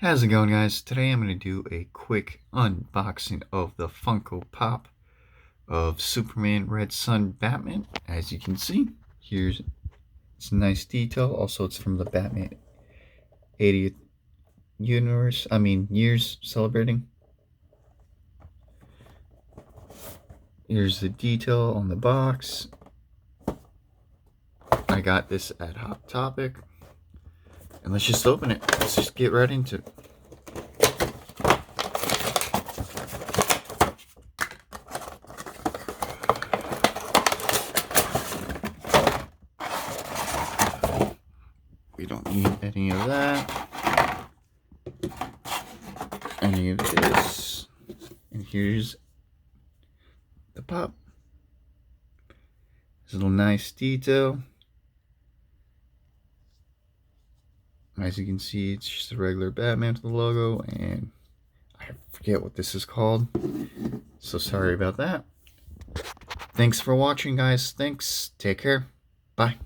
How's it going, guys? Today I'm going to do a quick unboxing of the Funko Pop of Superman Red Sun Batman. As you can see, here's it's a nice detail. Also, it's from the Batman 80th years celebrating. Here's the detail on the box. I got this at Hot Topic. And let's just open it. Let's just get right into it. We don't need any of that. Any of this. And here's the pop. This little nice detail. As you can see, it's just a regular Batman with the logo, and I forget what this is called. So sorry about that. Thanks for watching, guys. Thanks. Take care. Bye.